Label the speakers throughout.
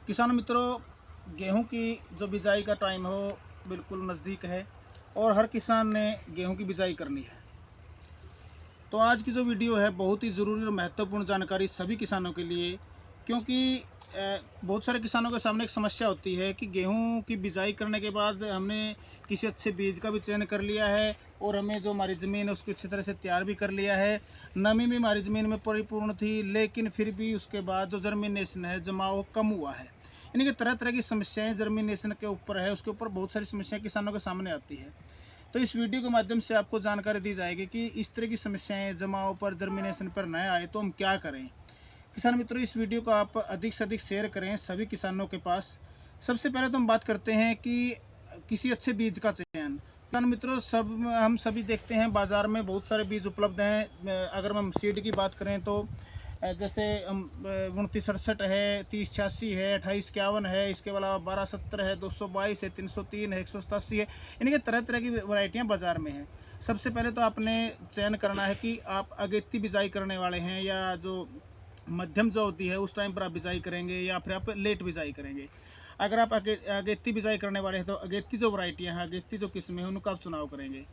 Speaker 1: किसान मित्रों, गेहूं की जो बिजाई का टाइम हो बिल्कुल नज़दीक है और हर किसान ने गेहूं की बिजाई करनी है। तो आज की जो वीडियो है बहुत ही ज़रूरी और महत्वपूर्ण जानकारी सभी किसानों के लिए, क्योंकि बहुत सारे किसानों के सामने एक समस्या होती है कि गेहूं की बिजाई करने के बाद हमने किसी अच्छे बीज का भी चयन कर लिया है और हमें जो हमारी ज़मीन है उसको अच्छी तरह से तैयार भी कर लिया है, नमी भी हमारी ज़मीन में परिपूर्ण थी, लेकिन फिर भी उसके बाद जो जर्मिनेशन है, जमाव कम हुआ है। यानी कि तरह तरह की समस्याएं जर्मिनेशन के ऊपर है, उसके ऊपर बहुत सारी समस्याएं किसानों के सामने आती है। तो इस वीडियो के माध्यम से आपको जानकारी दी जाएगी कि इस तरह की समस्याएं जमाव पर, जर्मिनेशन पर न आए तो हम क्या करें। किसान मित्रों, इस वीडियो को आप अधिक से अधिक शेयर करें सभी किसानों के पास। सबसे पहले तो हम बात करते हैं कि किसी अच्छे बीज का चयन। किसान मित्रों, हम सभी देखते हैं बाज़ार में बहुत सारे बीज उपलब्ध हैं। अगर हम सीड की बात करें तो जैसे 2967 है, 3086 है, 2851 है, इसके अलावा 1270 है, 222 है, 303 है, 187 है। यानी कि तरह तरह की वैरायटियाँ बाज़ार में हैं। सबसे पहले तो आपने चयन करना है कि आप अगेती बिजाई करने वाले हैं या जो मध्यम जो होती है उस टाइम पर आप बिजाई करेंगे या फिर आप लेट बिजाई करेंगे। अगर आप अगेती बिजाई करने वाले हैं तो अगेती जो वैरायटियाँ हैं, अगेती जो किस्में हैं, उनका आप चुनाव करेंगे।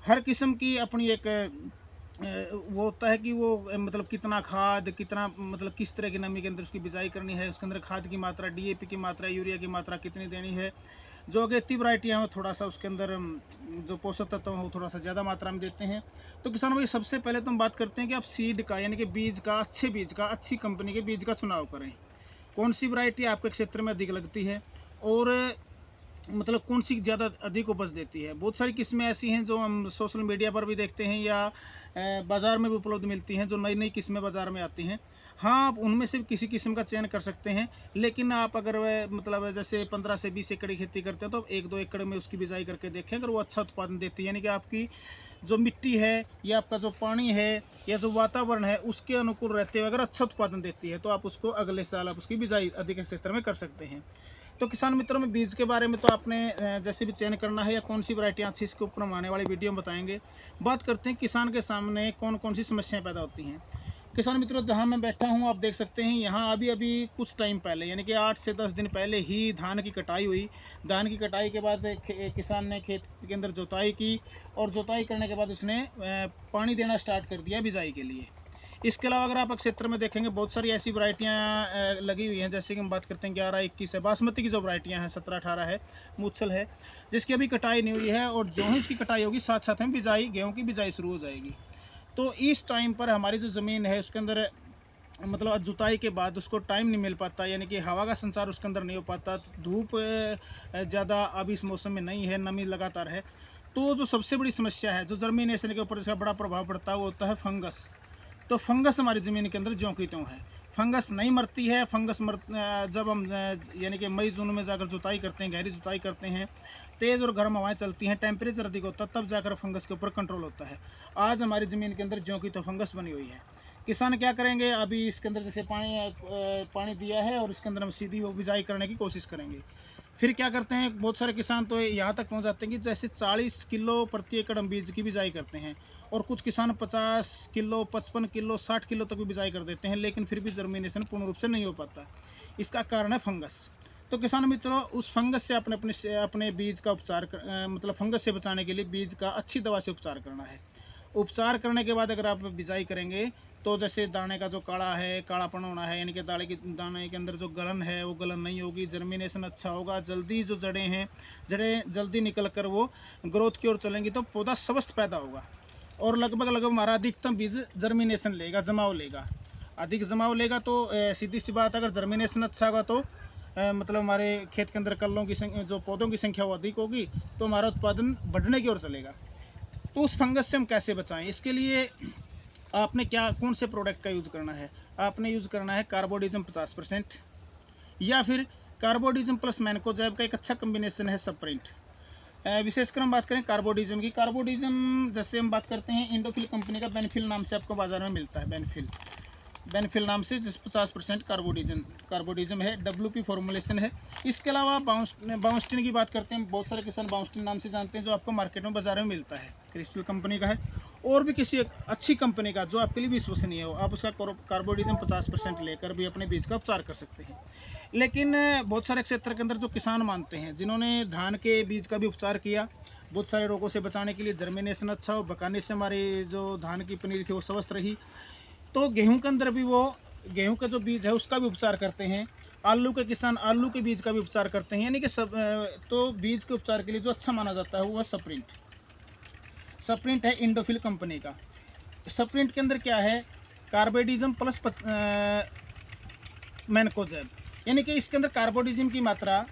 Speaker 1: हर किस्म की अपनी एक वो होता है कि वो मतलब कितना खाद, कितना मतलब किस तरह की नमी के अंदर उसकी बिजाई करनी है, उसके अंदर खाद की मात्रा, डीएपी की मात्रा, यूरिया की मात्रा कितनी देनी है। जो अगेती वैरायटियाँ हैं थोड़ा सा उसके अंदर जो पोषक तत्व हैं वो थोड़ा सा ज़्यादा मात्रा में देते हैं। तो किसान भाई, सबसे पहले तो हम बात करते हैं कि आप सीड का यानी कि बीज का, अच्छे बीज का, अच्छी कंपनी के बीज का चुनाव करें। कौन सी वैरायटी आपके क्षेत्र में अधिक लगती है और मतलब कौन सी ज़्यादा अधिक उपज देती है। बहुत सारी किस्में ऐसी हैं जो हम सोशल मीडिया पर भी देखते हैं या बाज़ार में भी उपलब्ध मिलती हैं, जो नई नई किस्में बाज़ार में आती हैं। हाँ, आप उनमें से किसी किस्म का चयन कर सकते हैं, लेकिन आप अगर मतलब जैसे 15 से 20 एकड़ की खेती करते हैं तो 1-2 एकड़ में उसकी बिजाई करके देखें। अगर वो अच्छा उत्पादन देती है, यानी कि आपकी जो मिट्टी है या आपका जो पानी है या जो वातावरण है उसके अनुकूल रहते हुए अगर अच्छा उत्पादन देती है तो आप उसको अगले साल आप उसकी बिजाई अधिक क्षेत्र में कर सकते हैं। तो किसान मित्रों में बीज के बारे में तो आपने जैसे भी चयन करना है या कौन सी वैरायटियाँ अच्छी, इसके ऊपर हम आने वाली वीडियो में बताएंगे। बात करते हैं किसान के सामने कौन कौन सी समस्याएं पैदा होती हैं। किसान मित्रों, जहां मैं बैठा हूं आप देख सकते हैं, यहाँ अभी अभी कुछ टाइम पहले यानी कि 8 से 10 दिन पहले ही धान की कटाई हुई। धान की कटाई के बाद किसान ने खेत के अंदर जुताई की और जुताई करने के बाद उसने पानी देना स्टार्ट कर दिया बिजाई के लिए। इसके अलावा अगर आप क्षेत्र में देखेंगे बहुत सारी ऐसी वैरायटियाँ लगी हुई हैं, जैसे कि हम बात करते हैं 11-21 है, बासमती की जो वैरायटियाँ हैं, 17-18 है, मूसल है, जिसकी अभी कटाई नहीं हुई है और जो ही उसकी कटाई होगी साथ साथ में बिजाई, गेहूँ की बिजाई शुरू हो जाएगी। तो इस टाइम पर हमारी जो ज़मीन है उसके अंदर मतलब जुताई के बाद उसको टाइम नहीं मिल पाता, यानी कि हवा का संचार उसके अंदर नहीं हो पाता, धूप ज़्यादा अब इस मौसम में नहीं है, नमी लगातार है। तो जो सबसे बड़ी समस्या है, जो जर्मिनेशन के ऊपर इसका बड़ा प्रभाव पड़ता है, वो होता है फंगस। तो फंगस हमारी ज़मीन के अंदर ज्यों की त्यों है। फंगस नहीं मरती है। जब हम यानी कि मई जून में जाकर जुताई करते हैं, गहरी जुताई करते हैं, तेज़ और गर्म हवाएं चलती हैं, टेम्परेचर अधिक होता है, तब जाकर फंगस के ऊपर कंट्रोल होता है। आज हमारी ज़मीन के अंदर ज्यों की त्यों फंगस बनी हुई है। किसान क्या करेंगे, अभी इसके अंदर जैसे पानी दिया है और इसके अंदर हम सीधी वो बिजाई करने की कोशिश करेंगे। फिर क्या करते हैं, बहुत सारे किसान तो यहाँ तक पहुँच जाते हैं कि जैसे 40 किलो प्रति एकड़ हम बीज की बिजाई करते हैं और कुछ किसान 50 किलो, 55 किलो, 60 किलो तक भी बिजाई कर देते हैं, लेकिन फिर भी जर्मिनेशन पूर्ण रूप से नहीं हो पाता। इसका कारण है फंगस। तो किसान मित्रों, उस फंगस से अपने बीज का मतलब फंगस से बचाने के लिए बीज का अच्छी दवा से उपचार करना है। उपचार करने के बाद अगर आप बिजाई करेंगे तो जैसे दाने का जो काड़ा है, कालापन होना है, यानी कि दाने के अंदर जो गलन है वो गलन नहीं होगी, जर्मिनेशन अच्छा होगा, जल्दी जो जड़ें हैं, जड़ें जल्दी निकल कर वो ग्रोथ की ओर चलेंगी तो पौधा स्वस्थ पैदा होगा और लगभग हमारा अधिकतम बीज जर्मिनेशन लेगा, जमाव लेगा। अधिक जमाव लेगा तो सीधी सी बात, अगर जर्मिनेशन अच्छा होगा तो मतलब हमारे खेत के अंदर कल्लों की संख्या, जो पौधों की संख्या वो अधिक होगी, तो हमारा उत्पादन बढ़ने की ओर चलेगा। तो उस फंगस से हम कैसे बचाएं, इसके लिए आपने कौन से प्रोडक्ट का यूज़ करना है। आपने यूज़ करना है कार्बोडिज़म 50% या फिर कार्बोडिज़म प्लस मैनकोजैब का एक अच्छा कम्बिनेशन है सप्रिंट। विशेषकर हम बात करें कार्बोडिज़म की, कार्बोडिज़म जैसे हम बात करते हैं इंडोफिल कंपनी का बेनिफिल नाम से आपको बाजार में मिलता है, बेनिफिल नाम से, जिस 50% कार्बोडिज़म है, WP फॉर्मुलेशन है। इसके अलावा बाउंस्टिन की बात करते हैं, बहुत सारे किसान बाउंस्टिन नाम से जानते हैं, जो आपको मार्केट में बाजार में मिलता है, क्रिस्टल कंपनी का है। और भी किसी एक अच्छी कंपनी का जो आपके लिए विश्वसनीय हो, आप उसका कार्बोडिजम 50% लेकर भी अपने बीज का उपचार कर सकते हैं। लेकिन बहुत सारे क्षेत्र के अंदर जो किसान मानते हैं, जिन्होंने धान के बीज का भी उपचार किया, बहुत सारे रोगों से बचाने के लिए जर्मिनेशन अच्छा हो, बकाने से हमारी जो धान की पनीर थी वो स्वस्थ रही, तो गेहूं के अंदर भी वो गेहूं का जो बीज है उसका भी उपचार करते हैं। आलू के किसान आलू के बीज का भी उपचार करते हैं। यानी कि सब तो बीज के उपचार के लिए जो अच्छा माना जाता है वो है सप्रिंट है इंडोफिल कंपनी का। सप्रिंट के अंदर क्या है, कार्बेडिज्म प्लस मैनकोजेब, यानी कि इसके अंदर कार्बोडिज्म की मात्रा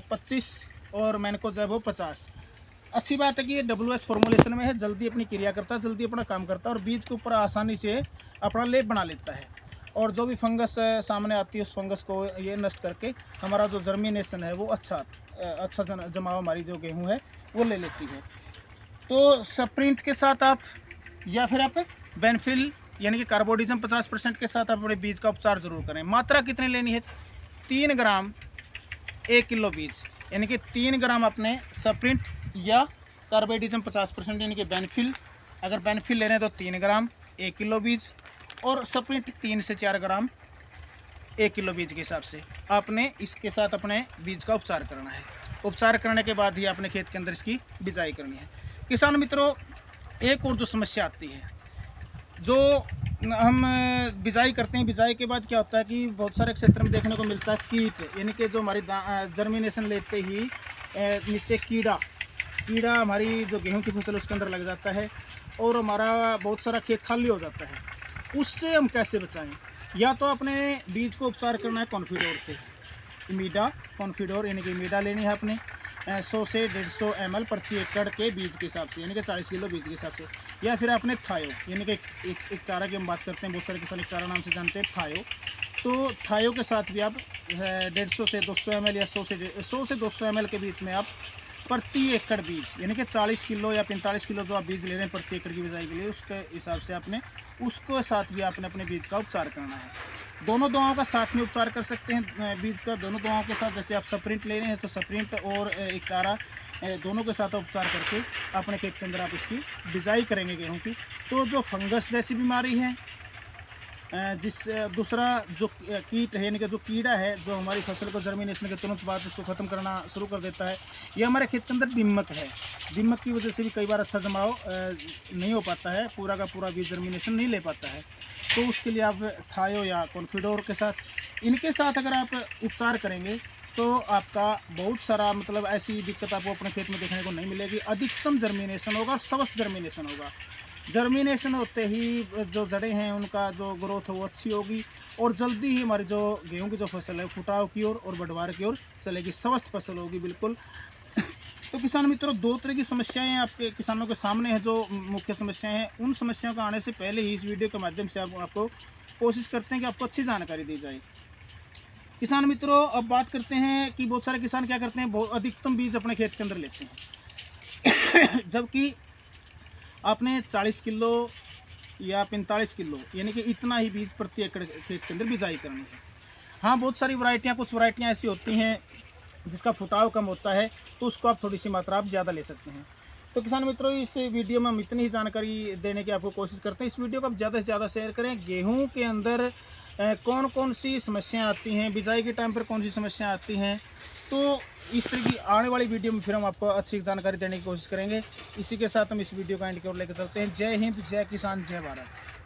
Speaker 1: 25 और मैनकोजेब हो 50। अच्छी बात है कि ये WS फॉर्मुलेशन में है, जल्दी अपनी क्रिया करता है, जल्दी अपना काम करता है और बीज के ऊपर आसानी से अपना लेप बना लेता है, और जो भी फंगस सामने आती है उस फंगस को ये नष्ट करके हमारा जो जर्मिनेशन है वो अच्छा जमाव हमारी जो गेहूं है वो ले लेती है। तो सप्रिंट के साथ आप या फिर आप बेनफिल यानी कि कार्बोडिज्म 50% के साथ आप अपने बीज का उपचार जरूर करें। मात्रा कितनी लेनी है, 3 ग्राम 1 किलो बीज, यानी कि 3 ग्राम अपने सप्रिंट या कार्बोडिज्म 50% यानी कि बेनफिल, अगर बेनफिल ले रहे हैं तो 3 ग्राम 1 किलो बीज, और सप्रिंट 3 से 4 ग्राम 1 किलो बीज के हिसाब से आपने इसके साथ अपने बीज का उपचार करना है। उपचार करने के बाद ही आपने खेत के अंदर इसकी बिजाई करनी है। किसान मित्रों, एक और जो समस्या आती है, जो हम बिजाई करते हैं, बिजाई के बाद क्या होता है कि बहुत सारे क्षेत्र में देखने को मिलता है कीट, यानी कि जो हमारी जर्मिनेशन लेते ही नीचे कीड़ा हमारी जो गेहूं की फसल उसके अंदर लग जाता है और हमारा बहुत सारा खेत खाली हो जाता है। उससे हम कैसे बचाएं? या तो अपने बीज को उपचार करना है कॉन्फिडोर से, इमीडा कॉन्फिडोर यानी कि इमीडा लेनी है अपने 100 से 150 ml प्रति एकड़ के बीज के हिसाब से, यानी कि 40 किलो बीज के हिसाब से, या फिर आपने थायो यानी कि एक तारा की हम बात करते हैं, बहुत सारे किसान एक तारा नाम से जानते हैं थायो, तो थायो के साथ भी आप 150 से 200 ml या 100 से 200 ml के बीच में आप प्रति एकड़ बीज, यानी कि 40 किलो या 45 किलो जो आप बीज ले रहे हैं प्रति एकड़ की बिजाई के लिए, उसके हिसाब से आपने उसको साथ भी आपने अपने बीज का उपचार करना है। दोनों दवाओं का साथ में उपचार कर सकते हैं बीज का, दोनों दवाओं के साथ। जैसे आप सप्रिंट ले रहे हैं तो सप्रिंट और इक्तारा दोनों के साथ उपचार करके अपने खेत के अंदर आप इसकी बिजाई करेंगे गेहूँ की। तो जो फंगस जैसी बीमारी है, दूसरा जो कीट है यानी कि जो कीड़ा है जो हमारी फसल को जर्मिनेशन के तुरंत बाद उसको ख़त्म करना शुरू कर देता है, ये हमारे खेत के अंदर दीमक है। दीमक की वजह से भी कई बार अच्छा जमाव नहीं हो पाता है, पूरा का पूरा बीज जर्मिनेशन नहीं ले पाता है। तो उसके लिए आप थायो या कॉन्फिडोर के साथ, इनके साथ अगर आप उपचार करेंगे तो आपका बहुत सारा मतलब ऐसी दिक्कत आपको अपने खेत में देखने को नहीं मिलेगी। अधिकतम जर्मिनेशन होगा और स्वस्थ जर्मिनेशन होगा। जर्मिनेशन होते ही जो जड़ें हैं उनका जो ग्रोथ है वो अच्छी होगी और जल्दी ही हमारी जो गेहूं की जो फसल है फुटाव की ओर और बढ़वार की ओर चलेगी, स्वस्थ फसल होगी बिल्कुल। तो किसान मित्रों, 2 तरह की समस्याएं आपके किसानों के सामने हैं, जो मुख्य समस्याएं हैं। उन समस्याओं का आने से पहले ही इस वीडियो के माध्यम से आपको कोशिश करते हैं कि आपको अच्छी जानकारी दी जाए। किसान मित्रों, अब बात करते हैं कि बहुत सारे किसान क्या करते हैं, बहुत अधिकतम बीज अपने खेत के अंदर लेते हैं जबकि आपने 40 किलो या 45 किलो यानी कि इतना ही बीज प्रति एकड़ खेत के अंदर बिजाई करनी है। हाँ, बहुत सारी कुछ वैरायटियाँ ऐसी होती हैं जिसका फुटाव कम होता है, तो उसको आप थोड़ी सी मात्रा आप ज़्यादा ले सकते हैं। तो किसान मित्रों, इस वीडियो में हम इतनी ही जानकारी देने की आपको कोशिश करते हैं। इस वीडियो को आप ज़्यादा से ज़्यादा शेयर करें। गेहूं के अंदर कौन कौन सी समस्याएं आती हैं, बिजाई के टाइम पर कौन सी समस्याएं आती हैं, तो इस तरह की आने वाली वीडियो में फिर हम आपको अच्छी जानकारी देने की कोशिश करेंगे। इसी के साथ हम इस वीडियो का एंड की ओर लेकर चलते हैं। जय हिंद, जय किसान, जय भारत।